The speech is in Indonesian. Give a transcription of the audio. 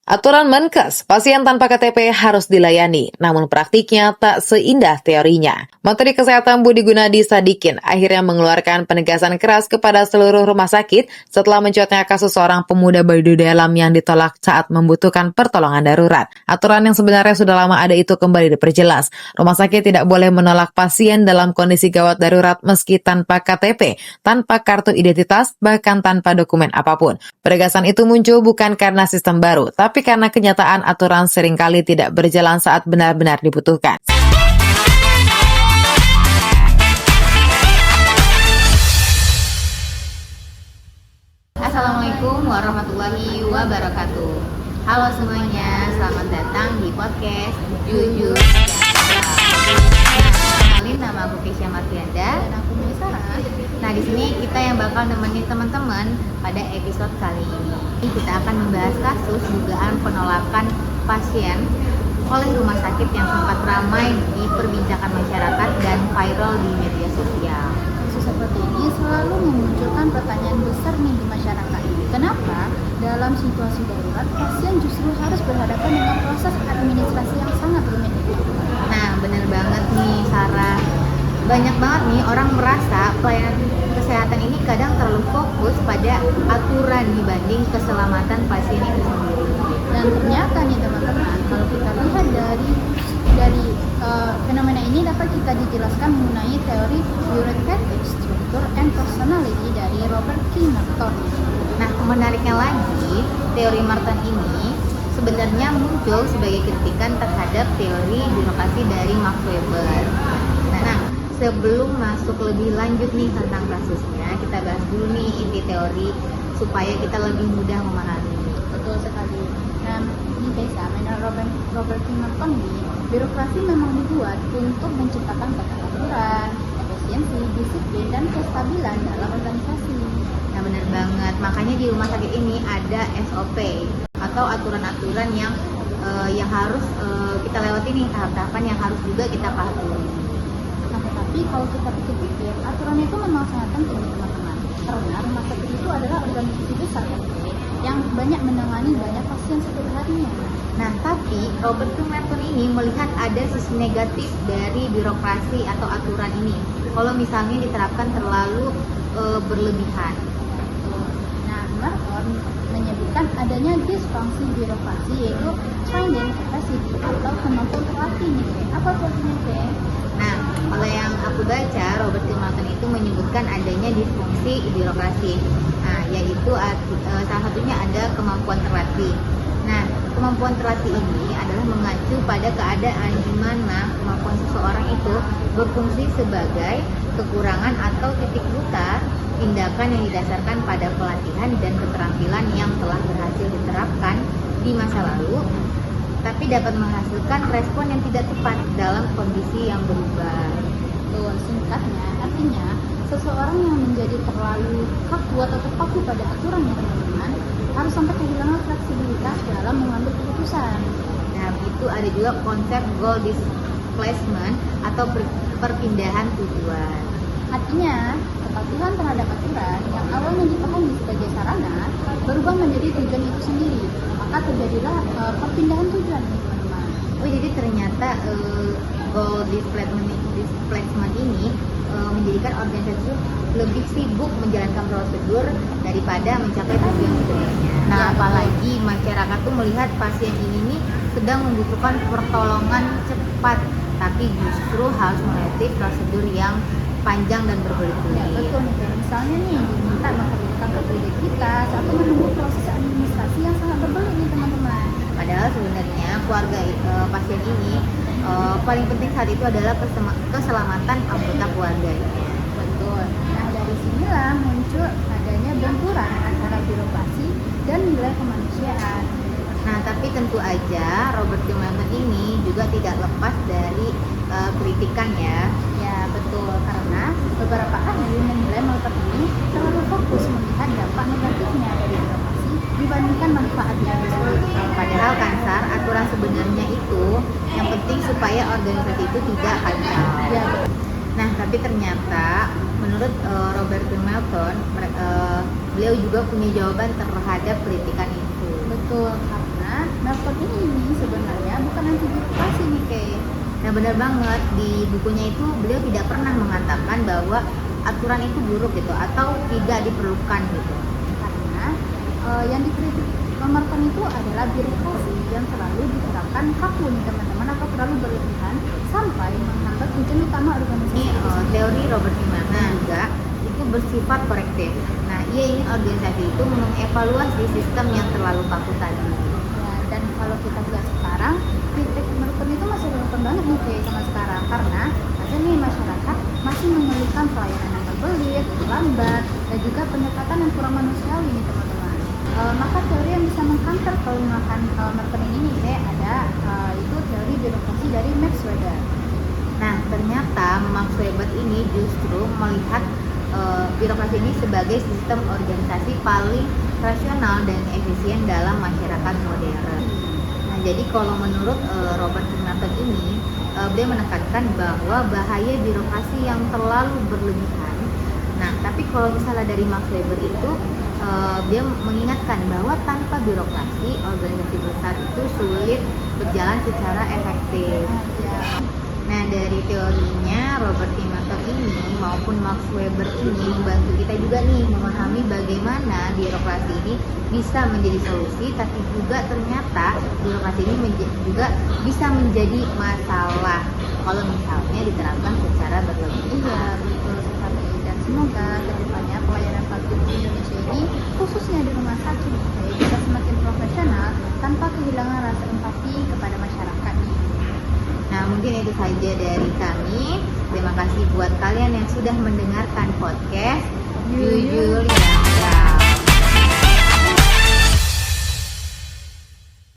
Aturan Menkes, pasien tanpa KTP harus dilayani, namun praktiknya tak seindah teorinya. Menteri Kesehatan Budi Gunadi Sadikin akhirnya mengeluarkan penegasan keras kepada seluruh rumah sakit setelah mencuatnya kasus seorang pemuda baduy dalam yang ditolak saat membutuhkan pertolongan darurat. Aturan yang sebenarnya sudah lama ada itu kembali diperjelas. Rumah sakit tidak boleh menolak pasien dalam kondisi gawat darurat meski tanpa KTP, tanpa kartu identitas, bahkan tanpa dokumen apapun. Penegasan itu muncul bukan karena sistem baru, tapi karena kenyataan aturan seringkali tidak berjalan saat benar-benar dibutuhkan. Assalamualaikum warahmatullahi wabarakatuh. Halo semuanya, selamat datang di podcast Jujur Kenalin, nama aku Keisha Martianda dan aku Melisara. Nah, di sini kita yang bakal nemenin teman-teman pada episode kali ini. Kita akan membahas kasus dugaan penolakan pasien oleh rumah sakit yang sempat ramai diperbincangkan masyarakat dan viral di media sosial. Kasus seperti ini selalu memunculkan pertanyaan besar nih di masyarakat. Kenapa dalam situasi darurat pasien justru harus berhadapan dengan proses administrasi yang sangat rumit? Nah, bener banget nih Sarah. Banyak banget nih orang merasa pelayanan kesehatan ini kadang terlalu fokus pada aturan dibanding keselamatan pasien itu sendiri. Dan ternyata nih teman-teman, kalau kita lihat dari fenomena ini dapat kita dijelaskan mengenai teori bureaucratic structure and personality dari Robert K. Merton. Nah, menariknya lagi, teori Merton ini sebenarnya muncul sebagai kritikan terhadap teori birokrasi dari Max Weber. Nah, sebelum masuk lebih lanjut nih tentang kasusnya, kita bahas dulu nih inti teori supaya kita lebih mudah memahami. Betul sekali. Nah, ini biasa, menurut Robert K. Merton ini, birokrasi memang dibuat untuk menciptakan peraturan, efisiensi, disiplin, dan kestabilan dalam organisasi. Nah, benar banget. Makanya di rumah sakit ini ada SOP atau aturan-aturan yang harus kita lewati nih, tahap-tahapan yang harus juga kita patuhi. Nah, tetapi kalau kita pikir-pikir, aturan itu memang sangat penting teman-teman. Karena rumah sakit itu adalah organisasi besar yang banyak menangani banyak pasien setiap harinya. Nah, tapi Robert K. Merton ini melihat ada sisi negatif dari birokrasi atau aturan ini. Kalau misalnya diterapkan terlalu berlebihan. Nah, Merton menyebutkan adanya disfungsi birokrasi, yaitu training capacity atau kemampuan pelatih nih. Apa artinya teh? Nah, kalau yang aku baca, Robert K. Merton itu menyebutkan adanya disfungsi birokrasi. Nah, yaitu salah satunya ada kemampuan terlatih. Nah, kemampuan terlatih ini adalah mengacu pada keadaan di mana kemampuan seseorang itu berfungsi sebagai kekurangan atau titik buta tindakan yang didasarkan pada pelatihan dan keterampilan yang telah berhasil diterapkan di masa lalu, tapi dapat menghasilkan respon yang tidak tepat dalam kondisi yang berubah. Tuh, singkatnya, artinya seseorang yang menjadi terlalu kaku atau terpaku pada aturan ya teman-teman, harus sampai kehilangan fleksibilitas dalam mengambil keputusan. Nah, itu ada juga konsep goal displacement atau perpindahan tujuan. Artinya, kepatuhan terhadap aturan yang awalnya dipahami sebagai sarana berubah menjadi tujuan itu sendiri. Maka terjadilah perpindahan tujuan nih teman-teman. Oh, jadi ternyata goal displacement ini menjadikan organisasi lebih sibuk menjalankan prosedur daripada mencapai tujuan sebenarnya. Nah, apalagi masyarakat tuh melihat pasien ini nih sedang membutuhkan pertolongan cepat, tapi justru harus melewati prosedur yang panjang dan berbelit-belit. Ya, betul nih. Misalnya nih diminta memperlihatkan kartu identitas atau menunggu proses administrasi yang sangat berbelit nih teman-teman. Padahal sebenarnya keluarga pasien ini paling penting saat itu adalah keselamatan anggota keluarga. Betul. Nah, dari sinilah muncul adanya benturan antara birokrasi dan nilai kemanusiaan. Nah, tapi tentu aja Robert K. Merton ini juga tidak lepas dari kritikan ya. Ya, betul. Karena beberapa ahli menilai Merton ini terlalu fokus melihat dampak negatifnya dari birokrasi dibandingkan manfaatnya. Padahal kan Sar, aturan sebenarnya itu yang penting supaya organisasi itu tidak kacau. Ya, betul. Nah, tapi ternyata menurut Robert K. Merton, beliau juga punya jawaban terhadap kritikan itu. Betul, karena Nah benar banget, di bukunya itu beliau tidak pernah mengatakan bahwa aturan itu buruk gitu atau tidak diperlukan gitu. Karena yang dikritik Robertson itu adalah birokrasi yang selalu diterapkan kaku nih teman-teman, atau terlalu berlebihan sampai menghambat tujuan utama organisasi. Ini teori Robert Kiyosaki juga itu bersifat korektif. Nah, ia ingin organisasi itu mengevaluasi sistem yang terlalu kaku tadi. Ya, dan kalau kita lihat sekarang, kritik Robertson itu masih relevan banget nih kayak sama sekarang, karena ada nih masyarakat masih mengeluhkan pelayanan yang berbelit, lambat, dan juga pendekatan yang kurang manusiawi nih teman-teman. Maka teori yang bisa mengcounter kelemahan Robertson ini nih ada itu teori birokrasi dari Max Weber. Nah, ternyata Max Weber ini justru melihat birokrasi ini sebagai sistem organisasi paling rasional dan efisien dalam masyarakat modern. Nah, jadi kalau menurut Robert Kiyosaki ini, dia menekankan bahwa bahaya birokrasi yang terlalu berlebihan. Nah, tapi kalau misalnya dari Max Weber itu, dia mengingatkan bahwa tanpa birokrasi, organisasi besar itu sulit berjalan secara efektif. Nah, dari teorinya Robert Kiyosaki ini maupun Max Weber ini membantu kita juga nih memahami bagaimana birokrasi ini bisa menjadi solusi, tapi juga ternyata birokrasi ini juga bisa menjadi masalah kalau misalnya diterapkan secara berlebihan. Iya, betul sekali. Dan semoga kedepannya pelayanan publik di Indonesia ini, khususnya di rumah sakit, bisa semakin profesional tanpa kehilangan rasa empati kepada masyarakat. Nah, mungkin itu saja dari kami. Terima kasih buat kalian yang sudah mendengarkan podcast Jujur Yang